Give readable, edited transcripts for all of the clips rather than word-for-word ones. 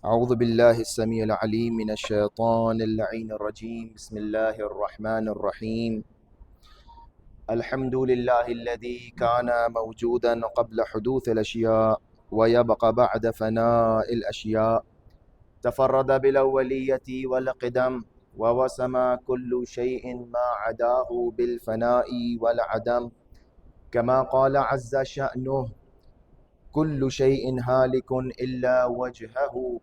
أعوذ بالله السميع العليم من الشيطان اللعين الرجيم. بسم الله الرحمن الرحيم. الحمد لله الذي كان موجودا قبل حدوث الأشياء ويبقى بعد فناء الأشياء. تفرد بالأولية والقدم ووسم كل شيء ما عداه بالفناء والعدم، كما قال عز شأنه: كل شيء هالك إلا وجهه،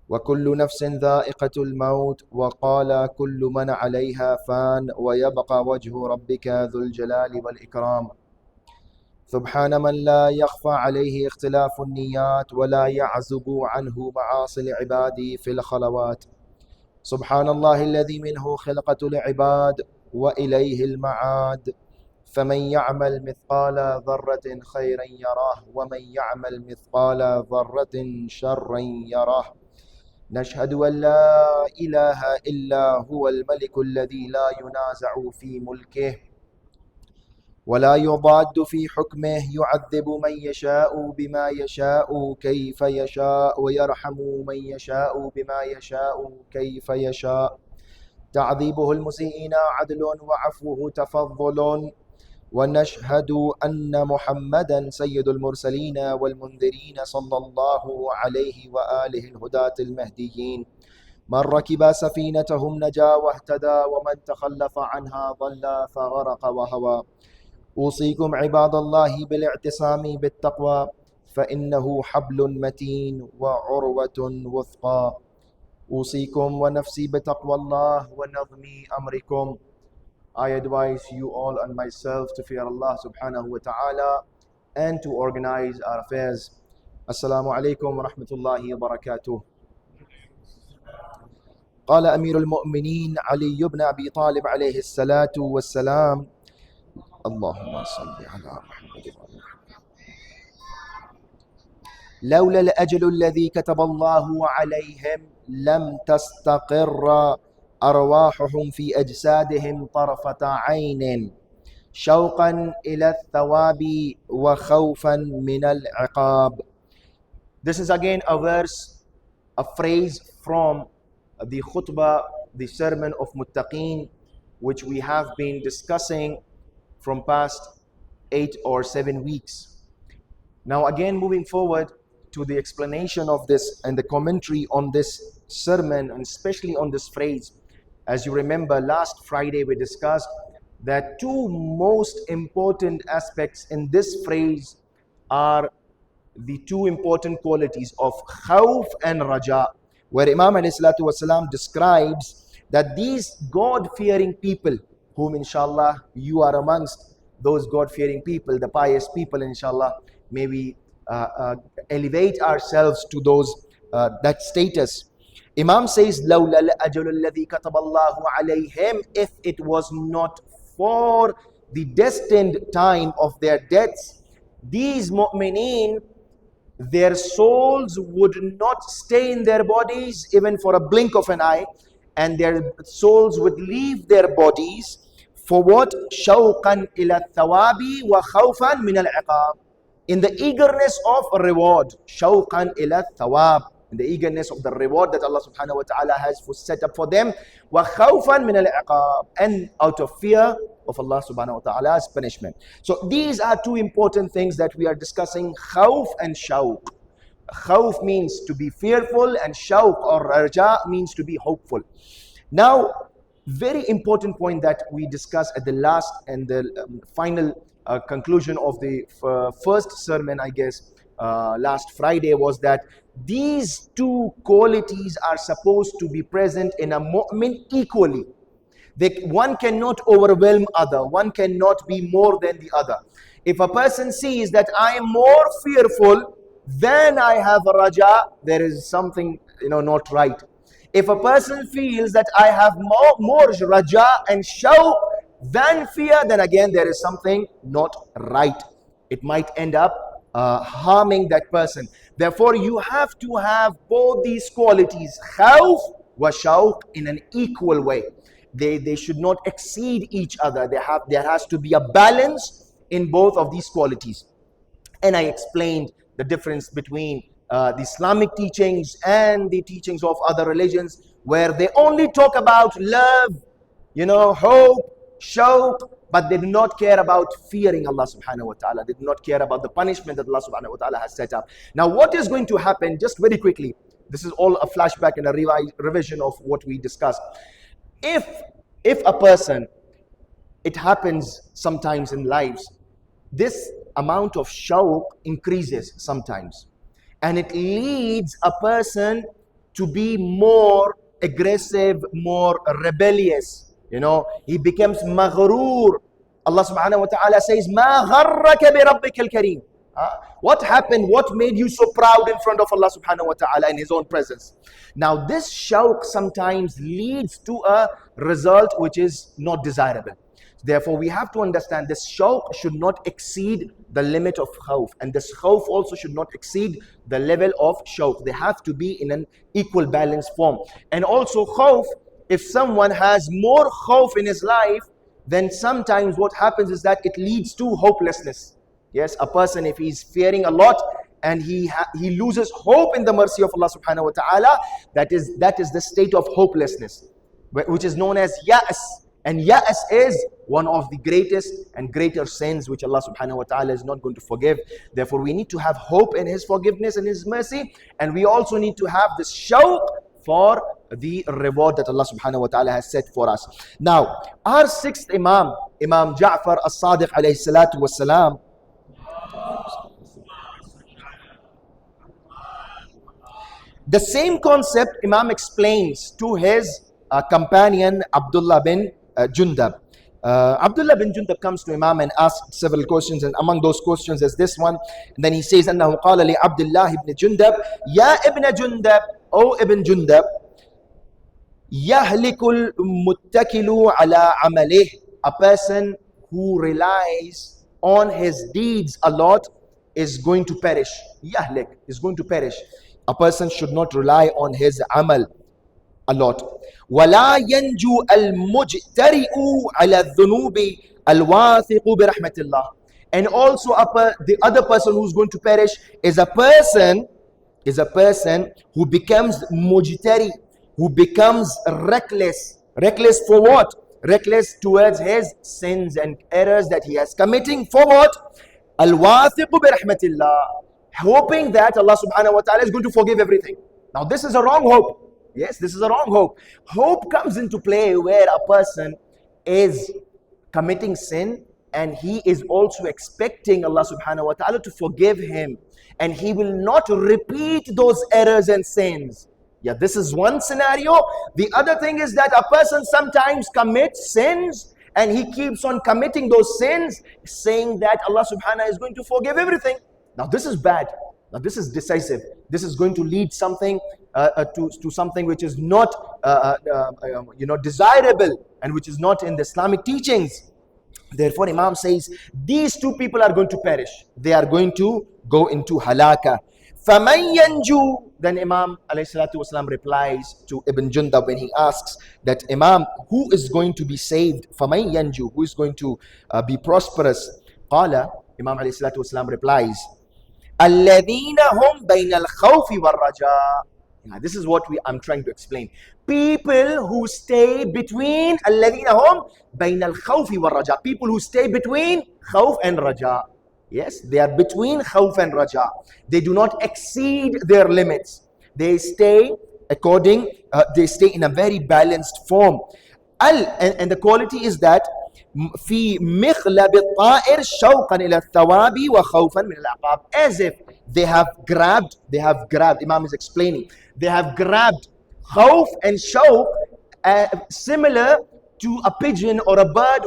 وكل نفس ذائقة الموت، وقال كل من عليها فان ويبقى وجه ربك ذو الجلال والإكرام. سبحان من لا يخفى عليه اختلاف النيات ولا يعزب عنه معاصي العباد في الخلوات. سبحان الله الذي منه خلقة العباد وإليه المعاد. فمن يعمل مثقال ذرة خيرا يراه ومن يعمل مثقال ذرة شرا يراه. نشهد أن لا إله إلا هو الملك الذي لا ينازع في ملكه ولا يضاد في حكمه، يعذب من يشاء بما يشاء كيف يشاء ويرحم من يشاء بما يشاء كيف يشاء. تعذيبه المسيئين عدل وعفوه تفضل. ونشهد أن محمدا سيد المرسلين والمنذرين صلى الله عليه وآله الهداة المهديين. من ركب سفينتهم نجا واهتدى ومن تخلف عنها ضل فغرق وهوى. أوصيكم عباد الله بالاعتصام بالتقوى، فإنه حبل متين وعروة وثقى. أوصيكم ونفسي بتقوى الله ونظم أمركم. I advise you all and myself to fear Allah subhanahu wa ta'ala and to organize our affairs. Assalamu alaikum wa rahmatullahi wa barakatuh. قال أمير المؤمنين علي بن أبي طالب عليه الصلاة والسلام: اللهم صل على محمد. لولا الأجل الذي كتب الله عليهم لم تستقر أرواحهم في أجسادهم طرفة عين، شوقا إلى الثواب وخوفا من العقاب. This is again a verse, a phrase from the khutbah, the sermon of Muttaqeen, which we have been discussing from past 8 or 7 weeks. Now again, moving forward to the explanation of this and the commentary on this sermon, and especially on this phrase. As you remember, last Friday we discussed that two most important aspects in this phrase are the two important qualities of Kha'uf and Raj'a, where Imam Ali describes that these God-fearing people, whom inshallah you are amongst those God-fearing people, the pious people, inshallah, may we elevate ourselves to that status. Imam says, لَوْلَا الْأَجَلُ الَّذِي كَتَبَ اللَّهُ عَلَيْهِمْ, if it was not for the destined time of their deaths, these mu'mineen, their souls would not stay in their bodies even for a blink of an eye, and their souls would leave their bodies for what? شَوْقًا إِلَى الثَّوَابِ وَخَوْفًا مِنَ الْعِقَابِ, in the eagerness of a reward. شَوْقًا إِلَى الثَّوَابِ, in the eagerness of the reward that Allah subhanahu wa ta'ala has set up for them. وَخَوْفًا مِنَ الْعِقَابِ, and out of fear of Allah subhanahu wa ta'ala's punishment. So these are two important things that we are discussing: khawf and shawq. Khawf means to be fearful, and shawq or raja means to be hopeful. Now, very important point that we discussed at the last and the final conclusion of the first sermon, I guess, last Friday, was that these two qualities are supposed to be present in a mu'min equally. One cannot overwhelm other, one cannot be more than the other. If a person sees that I am more fearful than I have a raja, there is something not right. If a person feels that I have more raja and shawq than fear, then again there is something not right. It might end up harming that person. Therefore, you have to have both these qualities, khawf wa shawq, in an equal way. They should not exceed each other. There has to be a balance in both of these qualities. And I explained the difference between the Islamic teachings and the teachings of other religions, where they only talk about love, hope, shawq, but they do not care about fearing Allah subhanahu wa ta'ala. They do not care about the punishment that Allah subhanahu wa ta'ala has set up. Now, what is going to happen, just very quickly, this is all a flashback and a revision of what we discussed. If a person, it happens sometimes in lives, this amount of shawq increases sometimes, and it leads a person to be more aggressive, more rebellious. He becomes maghrur. Allah subhanahu wa ta'ala says, "Ma gharraka bi rabbikal kareem." What happened? What made you so proud in front of Allah subhanahu wa ta'ala in His own presence? Now, this shawq sometimes leads to a result which is not desirable. Therefore, we have to understand this shawq should not exceed the limit of khawf, and this khawf also should not exceed the level of shawq. They have to be in an equal balanced form. And also khawf, if someone has more khawf in his life, then sometimes what happens is that it leads to hopelessness. Yes, a person, if he's fearing a lot and he loses hope in the mercy of Allah subhanahu wa ta'ala, that is the state of hopelessness, which is known as ya'as. And ya'as is one of the greatest and greater sins which Allah subhanahu wa ta'ala is not going to forgive. Therefore, we need to have hope in His forgiveness and His mercy, and we also need to have this shawq for the reward that Allah subhanahu wa ta'ala has set for us. Now, our sixth Imam, Imam Ja'far as-Sadiq alayhi salatu was-salam, the same concept Imam explains to his companion Abdullah bin Jundab. Abdullah bin Jundab comes to Imam and asks several questions, and among those questions is this one. And then he says, أنه قال لعبد الله ibn Jundab, يا ابن جندب, O Ibn Jundab, يهلك المتكل على عمله. A person who relies on his deeds a lot is going to perish. Yahlik is going to perish. A person should not rely on his amal a lot. ولا ينجو المجترئ على الذنوب الواثق برحمة الله. And also the other person who's going to perish is a person who becomes mujtari, who becomes reckless. Reckless for what? Reckless towards his sins and errors that he has committing. For what? Al-wathiqu bi rahmatillah, hoping that Allah subhanahu wa ta'ala is going to forgive everything. Now, this is a wrong hope. Yes, this is a wrong hope. Hope comes into play where a person is committing sin and he is also expecting Allah subhanahu wa ta'ala to forgive him, and he will not repeat those errors and sins. Yeah, this is one scenario. The other thing is that a person sometimes commits sins and he keeps on committing those sins, saying that Allah subhanahu wa ta'ala is going to forgive everything. Now, this is bad. Now, this is decisive. This is going to lead something to something which is not desirable and which is not in the Islamic teachings. Therefore, Imam says these two people are going to perish. They are going to go into halaka. فَمَنْ يَنْجُو. Then Imam alayhi salatu wasalam replies to Ibn Jundab when he asks that, Imam, who is going to be saved? فَمَنْ يَنْجُو. Who is going to be prosperous? قال, Imam alayhi salatu wasalam replies, الَّذِينَ هُمْ بَيْنَ الْخَوْفِ وَالرَّجَاءِ. This is what I'm trying to explain. People who stay between الَّذِينَ هُمْ بَيْنَ الْخَوْفِ وَالرَّجَاءِ. People who stay between khawf and raja. Yes, they are between khawf and raja. They do not exceed their limits. They stay they stay in a very balanced form. And the quality is that في مخلب الطائر شوقا إلى الثواب وخوفا من العقاب. As if they have grabbed, Imam is explaining, they have grabbed khawf and shawq, similar to a pigeon or a bird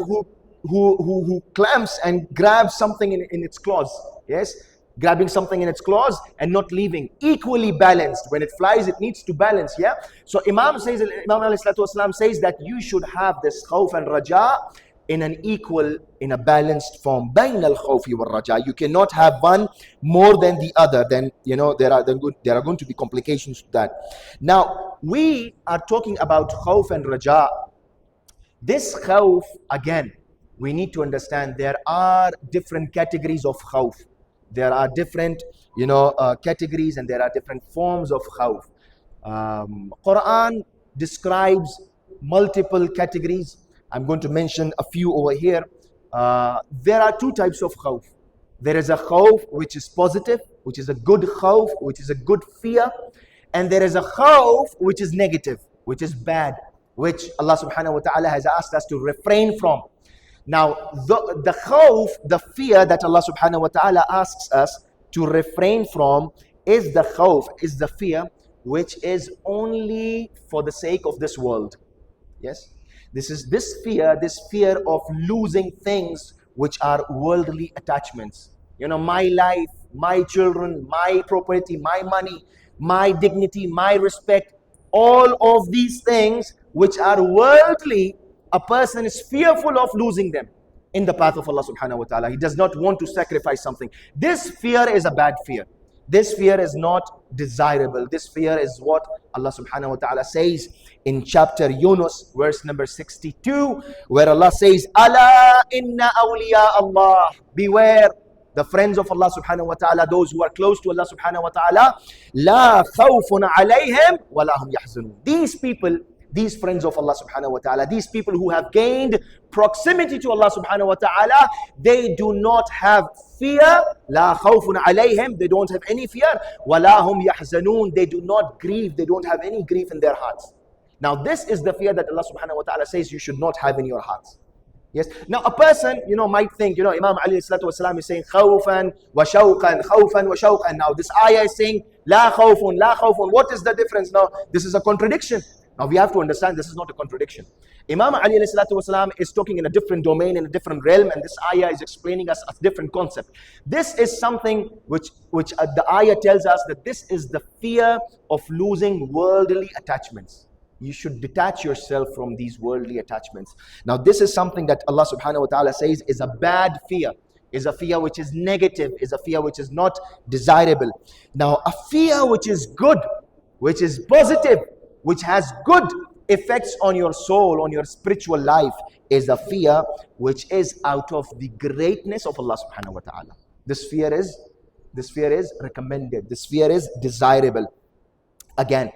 who clamps and grabs something in its claws. Yes, grabbing something in its claws and not leaving. Equally balanced. When it flies, it needs to balance. Yeah. So Imam alayhi salatu wasalam says that you should have this khawf and raja in a balanced form. Bain al-khawfi wal-raja. You cannot have one more than the other. Then there are going to be complications to that. Now we are talking about khawf and raja. This khawf, again, we need to understand there are different categories of khawf. There are different, categories, and there are different forms of khawf. Quran describes multiple categories. I'm going to mention a few over here. There are two types of khawf. There is a khawf which is positive, which is a good khawf, which is a good fear. And there is a khawf which is negative, which is bad, which Allah subhanahu wa ta'ala has asked us to refrain from. Now, the khawf, the fear that Allah subhanahu wa ta'ala asks us to refrain from is the khawf, is the fear which is only for the sake of this world. Yes? This fear of losing things which are worldly attachments. My life, my children, my property, my money, my dignity, my respect, all of these things which are worldly, a person is fearful of losing them in the path of Allah subhanahu wa ta'ala. He does not want to sacrifice something. This fear is a bad fear. This fear is not desirable. This fear is what Allah subhanahu wa ta'ala says in chapter Yunus, verse number 62, where Allah says, Ala inna awliya Allah. Beware, the friends of Allah subhanahu wa ta'ala, those who are close to Allah subhanahu wa ta'ala, la khawfun alayhim wa la hum yahzanun. These people, these friends of Allah subhanahu wa ta'ala, these people who have gained proximity to Allah subhanahu wa ta'ala, they do not have fear. La khawfun alayhim, they don't have any fear. Wa la hum yahzanun, they do not grieve, they don't have any grief in their hearts. Now this is the fear that Allah subhanahu wa ta'ala says you should not have in your hearts. Yes. Now a person, might think, Imam Ali is saying khawfan wa shawqan, khawfan wa shawqan. Now this ayah is saying la khawfun, la khawfun. What is the difference? Now this is a contradiction. Now we have to understand this is not a contradiction. Imam Ali is talking in a different domain, in a different realm, and this ayah is explaining us a different concept. This is something which the ayah tells us that this is the fear of losing worldly attachments. You should detach yourself from these worldly attachments. Now this is something that Allah subhanahu wa ta'ala says is a bad fear, is a fear which is negative, is a fear which is not desirable. Now a fear which is good, which is positive, which has good effects on your soul, on your spiritual life, is a fear which is out of the greatness of Allah subhanahu wa ta'ala. This fear is recommended. This fear is desirable. Again,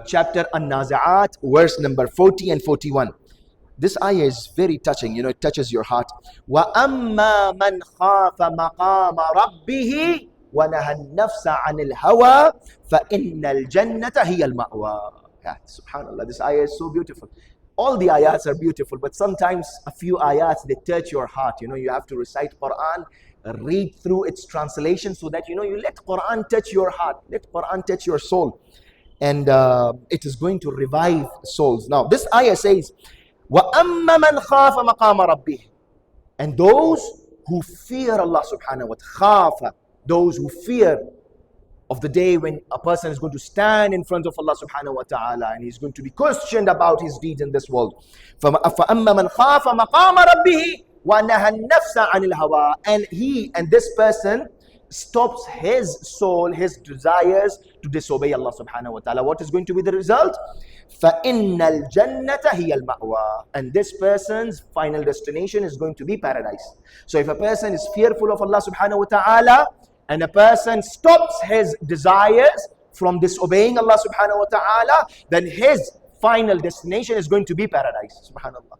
chapter An-Nazi'at, verse number 40 and 41. This ayah is very touching, it touches your heart. وَأَمَّا مَنْ خَافَ مَقَامَ رَبِّهِ وَنَهَى النَّفْسَ عَنِ الْهَوَى فَإِنَّ الْجَنَّةَ هِيَ الْمَأْوَى. Yeah, subhanAllah, this ayah is so beautiful. All the ayats are beautiful, but sometimes a few ayats, they touch your heart. You have to recite Quran, read through its translation so that, you let Quran touch your heart, let Quran touch your soul. And it is going to revive souls. Now, this ayah says, وَأَمَّا مَنْ خَافَ مَقَامَ رَبِّهِ. And those who fear Allah subhanahu wa ta'ala, those who fear of the day when a person is going to stand in front of Allah subhanahu wa ta'ala and he's going to be questioned about his deeds in this world. فَأَمَّا مَنْ خَافَ مَقَامَ رَبِّهِ وَنَهَى النَّفْسَ عَنِ الْهَوَى. And this person stops his soul, his desires to disobey Allah subhanahu wa ta'ala. What is going to be the result? فَإِنَّ الْجَنَّةَ هِيَ الْمَأْوَى. And this person's final destination is going to be paradise. So if a person is fearful of Allah subhanahu wa ta'ala and a person stops his desires from disobeying Allah subhanahu wa ta'ala, then his final destination is going to be paradise. Subhanallah.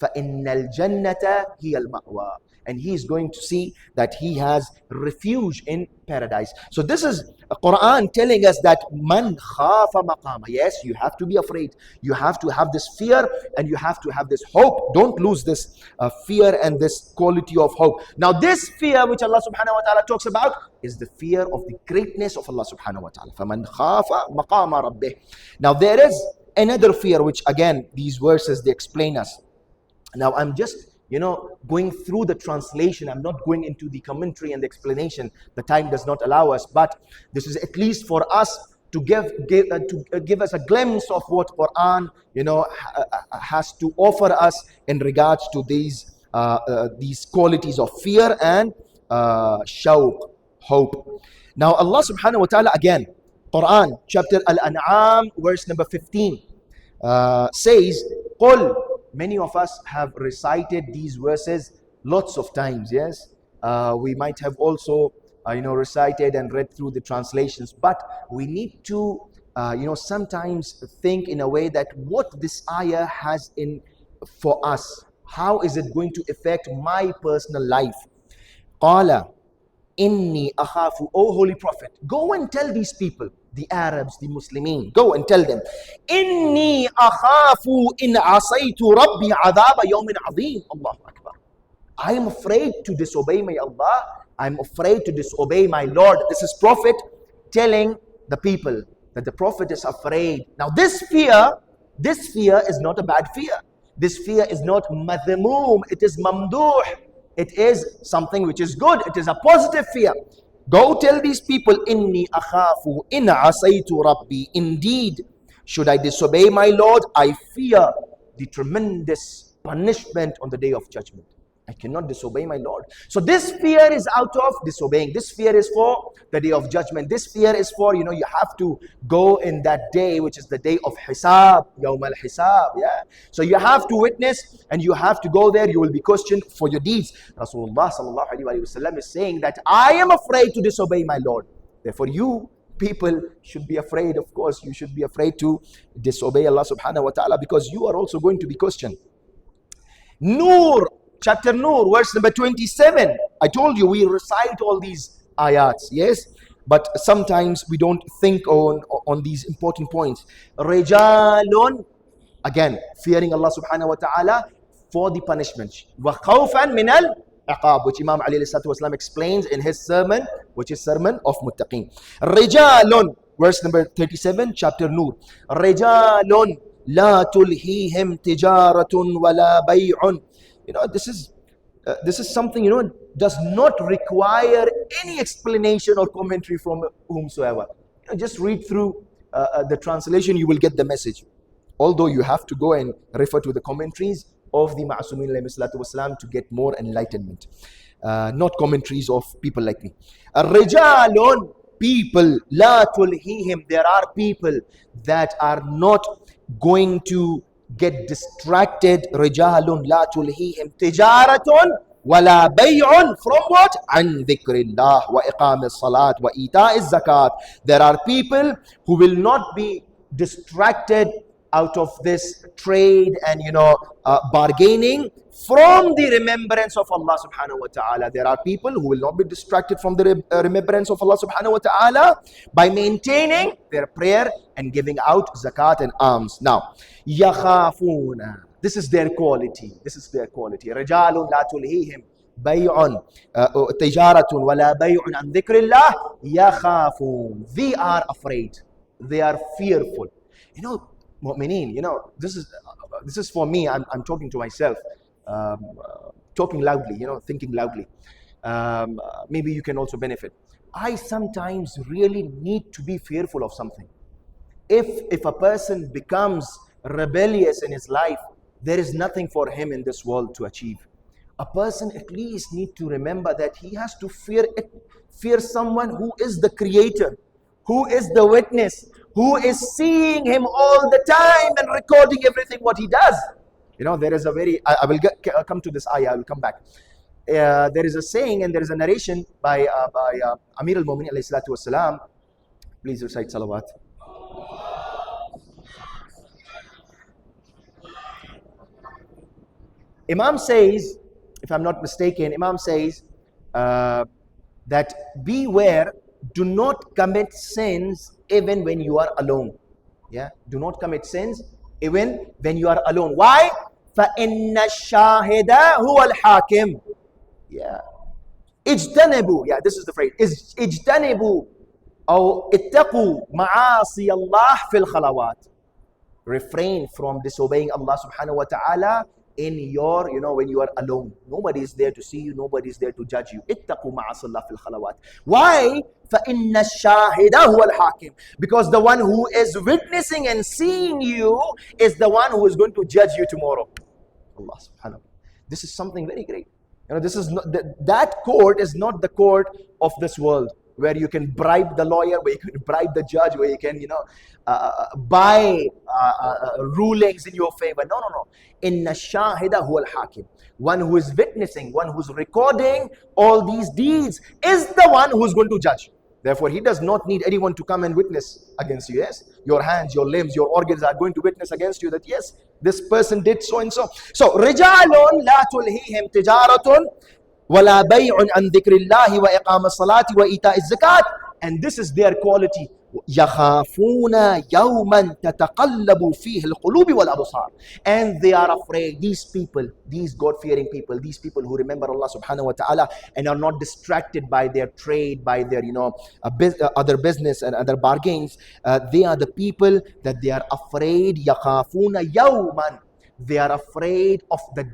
فَإِنَّ الْجَنَّةَ هِيَ الْمَأْوَى. And he is going to see that he has refuge in paradise. So this is Quran telling us that man khafa maqama. Yes, you have to be afraid. You have to have this fear and you have to have this hope. Don't lose this fear and this quality of hope. Now this fear which Allah subhanahu wa ta'ala talks about is the fear of the greatness of Allah subhanahu wa ta'ala. فَمَنْ خَافَ مَقَامَ رَبِّهِ. Now there is another fear which again these verses they explain us. Now I'm just going through the translation. I'm not going into the commentary and the explanation. The time does not allow us, but this is at least for us to give us a glimpse of what Quran, has to offer us in regards to these qualities of fear and shawq, hope. Now Allah subhanahu wa ta'ala again, Quran, chapter Al-An'am, verse number 15, says, قُلْ. Many of us have recited these verses lots of times, yes. We might have also recited and read through the translations. But we need to, sometimes think in a way that what this ayah has in for us, how is it going to affect my personal life? Qala inni akhafu, O Holy Prophet, go and tell these people, the Arabs, the Muslimin, go and tell them, inni akhafu in asaytu rabbi adhaba yawmin azim. Allahu Akbar. I am afraid to disobey my Allah. I'm afraid to disobey my Lord. This is Prophet telling the people that the Prophet is afraid. Now this fear is not a bad fear. This fear is not madhmoom, it is mamduh. It is something which is good. It is a positive fear. Go tell these people, inni akhafu in asaytu rabbi. Indeed, should I disobey my Lord, I fear the tremendous punishment on the day of judgment. I cannot disobey my Lord. So this fear is out of disobeying. This fear is for the day of judgment. This fear is for, you have to go in that day, which is the day of hisab, yawm al-hisab. Yeah. So you have to witness and you have to go there. You will be questioned for your deeds. Rasulullah sallallahu alaihi wasallam is saying that I am afraid to disobey my Lord. Therefore you people should be afraid. Of course, you should be afraid to disobey Allah subhanahu wa ta'ala, because you are also going to be questioned. Nur. Chapter Nur, verse number 27. I told you we recite all these ayats, yes? But sometimes we don't think on these important points. Rijalun, again, fearing Allah subhanahu wa ta'ala for the punishment. Wa khawfan min al-iqab, which Imam Ali explains in his sermon, which is Sermon of Muttaqeen. Rijalun, verse number 37, chapter Nur. Rijalun la tulhihim tijaratun wala bay'un. This is something, does not require any explanation or commentary from whomsoever. Just read through the translation, you will get the message. Although you have to go and refer to the commentaries of the Ma'asumin alayhi salatu wasalam to get more enlightenment. Not commentaries of people like me. Rijalun, people, la tulhihim, there are people that are not going to get distracted. Rijalun la tulhihim tijaratun wala bay'un, from what? An dhikrillah wa iqam as-salat wa ita az-zakat. There are people who will not be distracted out of this trade and bargaining from the remembrance of Allah subhanahu wa ta'ala. There are people who will not be distracted from the remembrance of Allah subhanahu wa ta'ala by maintaining their prayer and giving out zakat and alms. Now, yakhafuna, this is their quality. This is their quality. Rijalun la tulhihim bay'un tijaratun wala bay'un an dhikrillah yakhafun. They are afraid. They are fearful. Mu'mineen, this is for me. I'm talking to myself. Talking loudly, thinking loudly. Maybe you can also benefit. I sometimes really need to be fearful of something. If a person becomes rebellious in his life, there is nothing for him in this world to achieve. A person at least needs to remember that he has to fear someone who is the creator, who is the witness, who is seeing him all the time and recording everything what he does. There is a I will come to this ayah, I will come back. There is a saying and there is a narration by Amir al-Mu'minin alayhi salatu wasalam. Please recite salawat. Imam says, if I'm not mistaken, Imam says that beware, do not commit sins even when you are alone. Yeah, do not commit sins even when you are alone. Why? فَإِنَّ الشَّاهِدَ هُوَ الْحَاكِمُ. Yeah. اجتنبوا. Yeah, this is the phrase. اجتنبوا أو اتقوا معاصي الله في الخلوات. Refrain from disobeying Allah subhanahu wa ta'ala in your, when you are alone. Nobody is there to see you. Nobody is there to judge you. اتقوا معاصي الله في الخلوات. Why? فَإِنَّ الشَّاهِدَ هُوَ الْحَاكِمُ. Because the one who is witnessing and seeing you is the one who is going to judge you tomorrow. Allah subhanahu wa ta'ala. This is something very great. This is not that court is not the court of this world where you can bribe the lawyer, where you can bribe the judge, where you can buy rulings in your favor. No. Inna shahida huwa al-hakim. one who is witnessing, one who's recording all these deeds is the one who's going to judge. Therefore, he does not need anyone to come and witness against you. Yes, your hands, your limbs, your organs are going to witness against you that yes, this person did so and so. So, رِجَالٌ لَا تُلْهِيهِمْ تِجَارَةٌ وَلَا بَيْعٌ عَنْ ذِكْرِ اللَّهِ وَإِقَامَ الصَّلَاةِ وَإِيتَاءِ الزَّكَاةِ. And this is their quality. يَخَافُونَ يَوْمًا تَتَقَلَّبُ فِيهِ الْقُلُوبِ وَالْأَبْصَارِ. And they are afraid, these people, these God-fearing people, these people who remember Allah subhanahu wa ta'ala and are not distracted by their trade, by their, other business and other bargains. They are the people that they are afraid. يَخَافُونَ يَوْمًا. They are afraid of the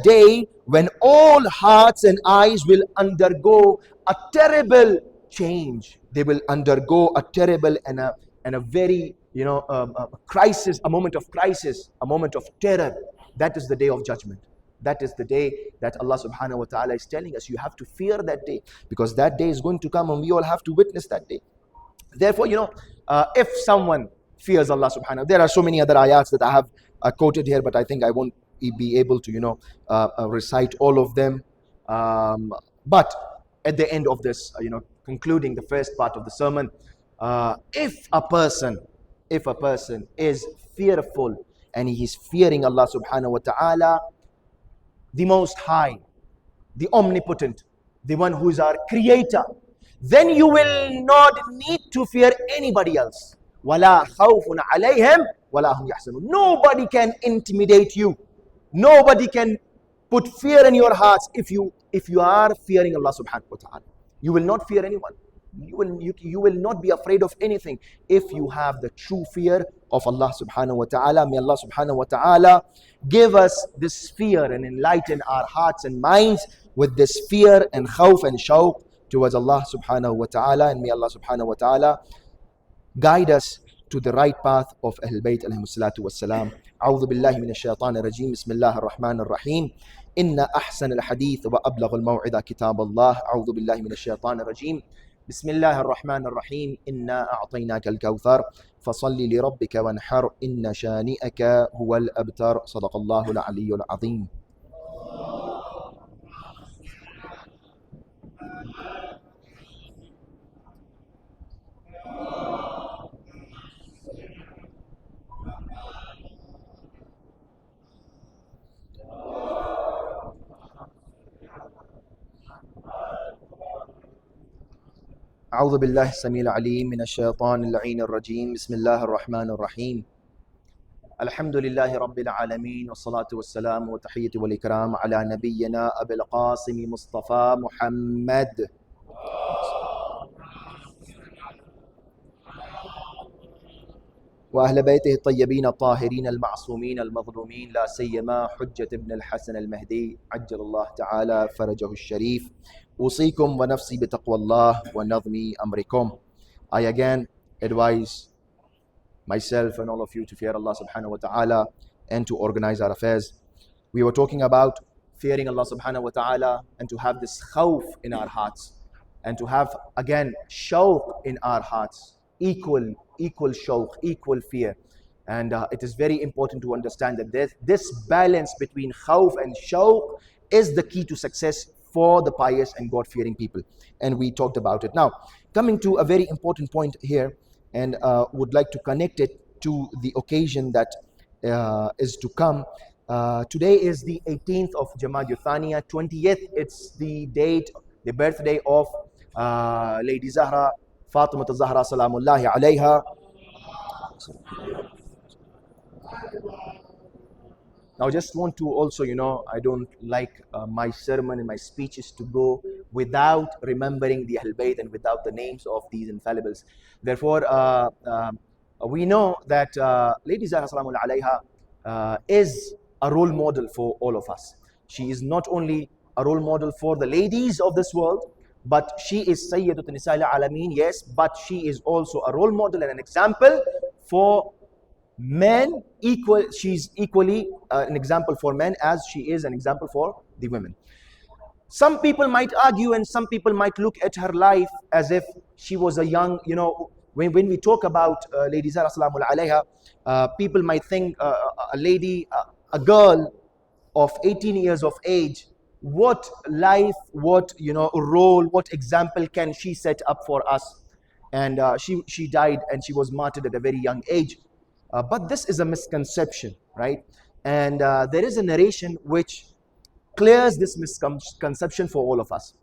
day when all hearts and eyes will undergo a terrible change. They will undergo a terrible and a very a crisis, a moment of crisis, a moment of terror. That is the day of judgment. That is the day that Allah subhanahu wa ta'ala is telling us you have to fear that day, because that day is going to come and we all have to witness that day. Therefore, if someone fears Allah subhanahu, there are so many other ayats that I have quoted here, but I think I won't be able to recite all of them. But at the end of this, concluding the first part of the sermon, if a person is fearful and he is fearing Allah subhanahu wa ta'ala, the Most High, the Omnipotent, the one who is our Creator, then you will not need to fear anybody else. وَلَا خَوْفٌ عَلَيْهِمْ وَلَا هُمْ يَحْزَنُونَ. Nobody can intimidate you. Nobody can put fear in your hearts if you are fearing Allah subhanahu wa ta'ala. You will not fear anyone. You will not be afraid of anything if you have the true fear of Allah subhanahu wa ta'ala. May Allah subhanahu wa ta'ala give us this fear and enlighten our hearts and minds with this fear and khawf and shawq towards Allah subhanahu wa ta'ala. And may Allah subhanahu wa ta'ala guide us to the right path of Ahlul Bayt alayhimus salatu wassalam. أعوذ بالله من الشيطان الرجيم. بسم الله الرحمن الرحيم. إن أحسن الحديث وأبلغ الموعظة كتاب الله. أعوذ بالله من الشيطان الرجيم. بسم الله الرحمن الرحيم. إنا أعطيناك الكوثر فصل لربك وانحر إن شانئك هو الأبتر. صدق الله العلي العظيم. أعوذ بالله السميع العليم من الشيطان اللعين الرجيم. بسم الله الرحمن الرحيم. الحمد لله رب العالمين والصلاة والسلام والتحية والإكرام على نبينا أبي القاسم مصطفى محمد وأهل بيته الطيبين الطاهرين المعصومين المظلومين، لا سيما حجة ابن الحسن المهدي عجل الله تعالى فرجه الشريف. أوصيكم ونفسي بتقوى الله ونظم أمركم. I again advise myself and all of you to fear Allah subhanahu wa ta'ala and to organize our affairs. We were talking about fearing Allah subhanahu wa ta'ala and to have this khawf in our hearts and to have again shawq in our hearts, equal shawq, equal fear. And it is very important to understand that this balance between khawf and shawq is the key to success for the pious and God-fearing people. And we talked about it. Now, coming to a very important point here, and would like to connect it to the occasion that is to come. Today is the 18th of Jamad Thaniya, 20th. It's the date, the birthday of Lady Zahra, Fatima Zahra Salamullahi alayha. Now, just want to also, I don't like my sermon and my speeches to go without remembering the Ahlul Bayt and without the names of these infallibles. Therefore, we know that Lady Zahra Salamullahi alayha is a role model for all of us. She is not only a role model for the ladies of this world, but she is Sayyidat Nisa al-Alameen, yes, but she is also a role model and an example for men. She's equally an example for men as she is an example for the women. Some people might argue and some people might look at her life as if she was a young, when we talk about Lady Zahra Salamullahi alayha, people might think a lady, a girl of 18 years of age, what life, what role, what example can she set up for us? And she died, and she was martyred at a very young age. But this is a misconception, right? And there is a narration which clears this misconception for all of us.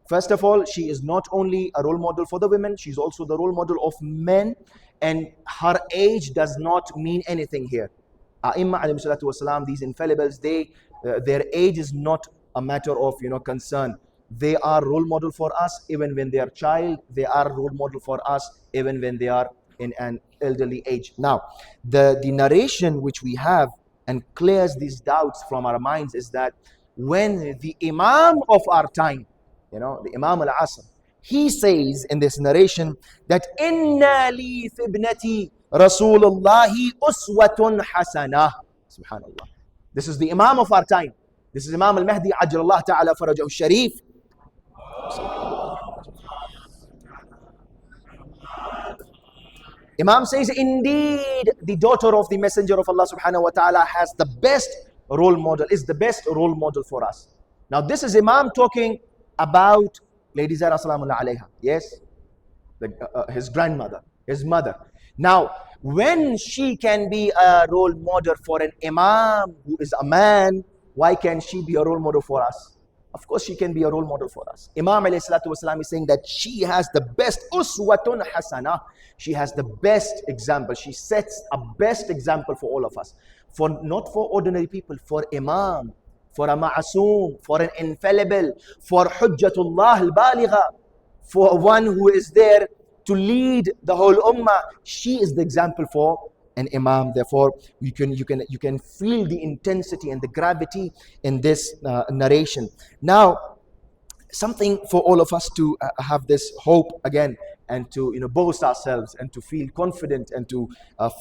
First of all, she is not only a role model for the women, she's also the role model of men, and her age does not mean anything here. Imam Ali, these infallibles, their age is not a matter of concern. They are role model for us even when they are child. They are role model for us even when they are in an elderly age. Now, the narration which we have and clears these doubts from our minds is that when the Imam of our time, the Imam Al-Asr, he says in this narration that inna li fi ibnati Rasulullahi uswatun hasanah. Subhanallah. This is the Imam of our time. This is Imam Al-Mahdi Ajjalallahu Ta'ala Farajahu Sharif. Imam says, indeed, the daughter of the Messenger of Allah Subhanahu wa Ta'ala has the best role model, is the best role model for us. Now, this is Imam talking about Lady Zahra Salamullah alayha. Yes? His grandmother, his mother. Now, when she can be a role model for an Imam who is a man, why can she be a role model for us? Of course, she can be a role model for us. Imam alayhi salatu wasalam is saying that she has the best uswatun hasana. She has the best example. She sets a best example for all of us. Not for ordinary people, for Imam, for a ma'asum, for an infallible, for Hujjatullah al-Baligha, for one who is there to lead the whole ummah. She is the example for an Imam. Therefore, you can feel the intensity and the gravity in this narration. Now, something for all of us to have this hope again, and to boast ourselves and to feel confident and to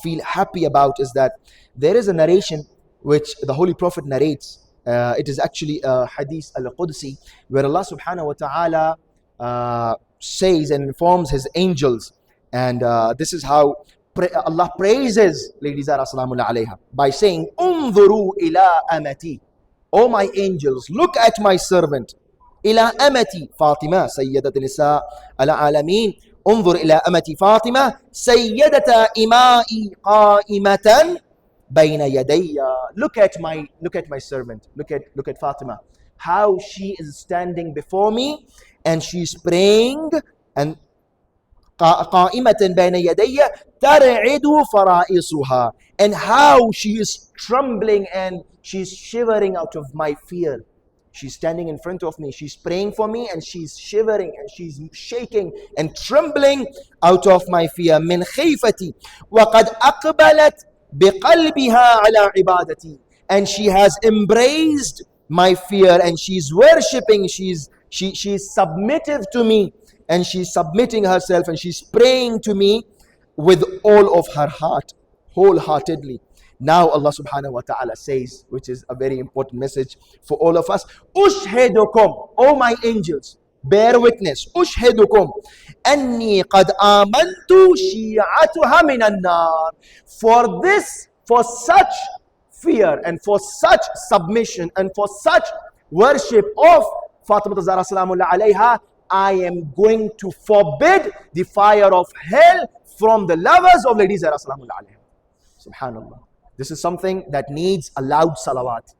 feel happy about, is that there is a narration which the Holy Prophet narrates. It is actually a hadith al-Qudsi, where Allah subhanahu wa ta'ala says and informs his angels, and this is how Allah praises Lady Zahra Salamullah alayha by saying, unzuru ila amati, O my angels, look at my servant. Ila amati Fatima sayyidat nisa al-alamin. انظر إلى أمتي فاطمة سيدة إمائي قائمة بين يدي. Look at my servant. Look at Fatima. How she is standing before me, and she's praying, and قائمة بين يدي ترعد فرائصها, and how she is trembling and she's shivering out of my fear. She's standing in front of me, she's praying for me, and she's shivering and she's shaking and trembling out of my fear. من خيفتي وقد أقبلت بقلبها على عبادتي, and she has embraced my fear, and she's worshipping, she's submissive to me, and she's submitting herself, and she's praying to me with all of her heart, wholeheartedly. Now Allah subhanahu wa ta'ala says, which is a very important message for all of us, Ushhedukum, O my angels, bear witness, Ushhedukum, Anni qad amantu shi'atuha minan nar. For such fear and for such submission and for such worship of Fatima Zahra Salamullah alayha, I am going to forbid the fire of hell from the lovers of Lady Zahra Salamullah alayha. Subhanallah. This is something that needs a loud salawat.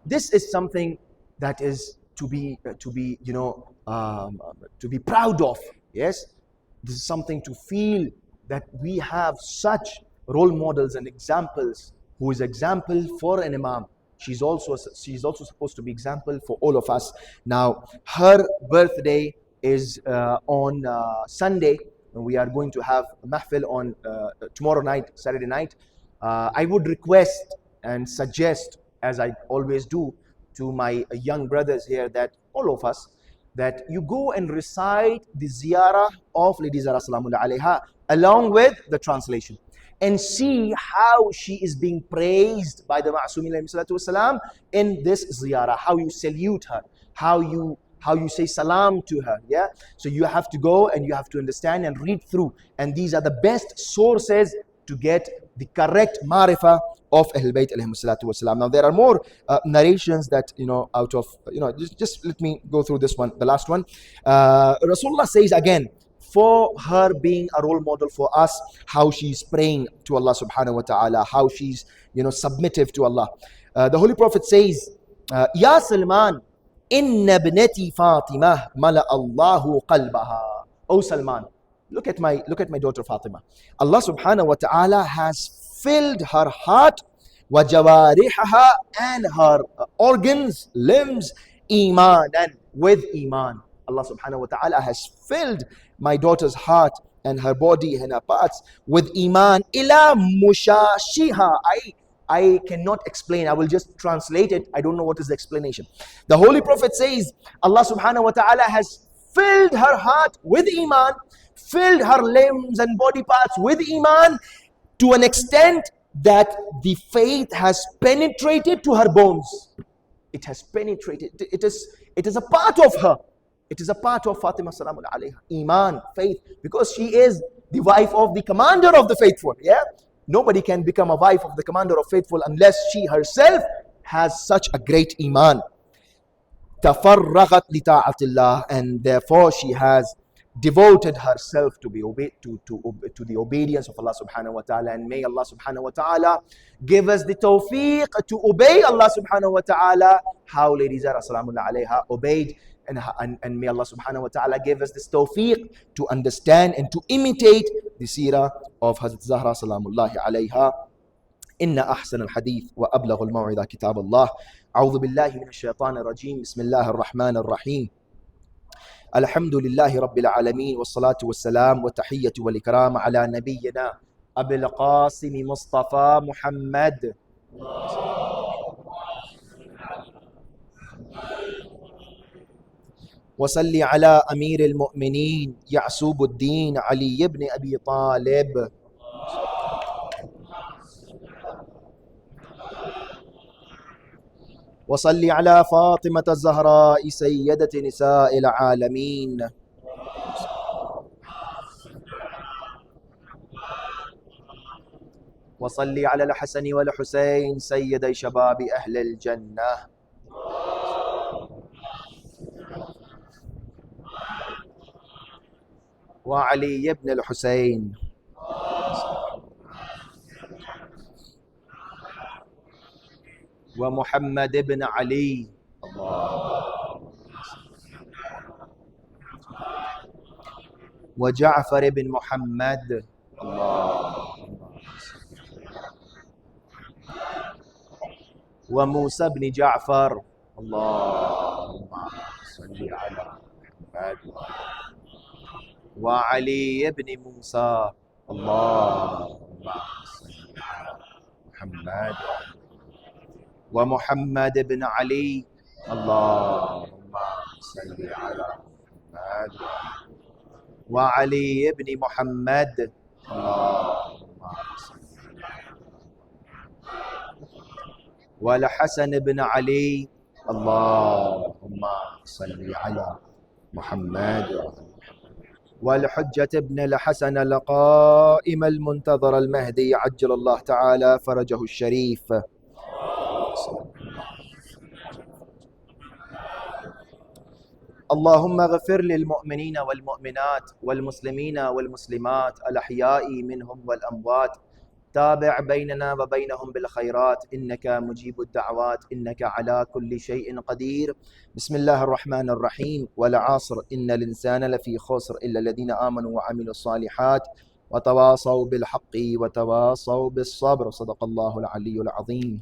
This is something that is to be proud of. Yes, this is something to feel that we have such role models and examples. Who is example for an Imam? She's also supposed to be example for all of us. Now, her birthday is on Sunday, and we are going to have a mahfil on tomorrow night, Saturday night. I would request and suggest, as I always do, to my young brothers here, that all of us, that you go and recite the ziyarah of Lady Zahra Salamullah alayha along with the translation, and see how she is being praised by the Ma'asumin alayhi salatu wasalam in this ziyarah, how you salute her, how you how you say salam to her. Yeah, so you have to go and you have to understand and read through, and these are the best sources to get the correct marifa of Ahlul Bayt alayhim salatu wasalam. Now there are more narrations that, out of, just let me go through this one, the last one. Rasulullah says again, for her being a role model for us, how she's praying to Allah subhanahu wa ta'ala, how she's, submissive to Allah. The Holy Prophet says, Ya Salman, inna ibnati Fatimah mala Allahu qalbaha. Oh Salman, look at my daughter Fatima. Allah subhanahu wa ta'ala has filled her heart, wa jawarihaha, and her organs, limbs, imanan, with iman. Allah subhanahu wa ta'ala has filled my daughter's heart and her body and her parts with iman. Ila mushashiha. I cannot explain. I will just translate it. I don't know what is the explanation. The Holy Prophet says Allah subhanahu wa ta'ala has filled her heart with iman, filled her limbs and body parts with iman, to an extent that the faith has penetrated to her bones. It has penetrated. It is a part of her. It is a part of Fatima salamun alayha. Iman, faith, because she is the wife of the commander of the faithful. Yeah, nobody can become a wife of the commander of faithful unless she herself has such a great iman. Tafarraghat li ta'atillah, and therefore she has devoted herself to the obedience of Allah subhanahu wa ta'ala. And may Allah subhanahu wa ta'ala give us the tawfiq to obey Allah subhanahu wa ta'ala how Lady Zahra salamullah alayha obeyed. And may Allah subhanahu wa ta'ala give us this tawfiq to understand and to imitate the seerah of Hazrat Zahra salamullahi alayha. إن أحسن الحديث وأبلغ الموعظة كتاب الله. أعوذ بالله من الشيطان الرجيم. بسم الله الرحمن الرحيم. الحمد لله رب العالمين، والصلاة والسلام والتحية والإكرام على نبينا أبي القاسم مصطفى محمد. وصل على أمير المؤمنين يعسوب الدين علي بن أبي طالب. وصل على فاطمة الزهراء سيدة نساء العالمين. وصل على الحسن والحسين سيدي شباب أهل الجنة. وعلي بن الحسين. ومحمد بن علي. وجعفر بن محمد. وموسى بن جعفر. اللهم صل على محمد. وعلي بن موسى. اللهم صل على محمد. ومحمد بن علي. اللهم صل على محمد. وعلي بن محمد. اللهم صل على محمد. والحسن بن علي. اللهم صل على محمد. والحجة بن الحسن القائم المنتظر المهدي عجل الله تعالى فرجه الشريف. اللهم اغفر للمؤمنين والمؤمنات والمسلمين والمسلمات الأحياء منهم والأموات. تابع بيننا وبينهم بالخيرات إنك مجيب الدعوات إنك على كل شيء قدير. بسم الله الرحمن الرحيم. والعصر إن الإنسان لفي خسر إلا الذين آمنوا وعملوا الصالحات وتواصوا بالحق وتواصوا بالصبر. صدق الله العلي العظيم.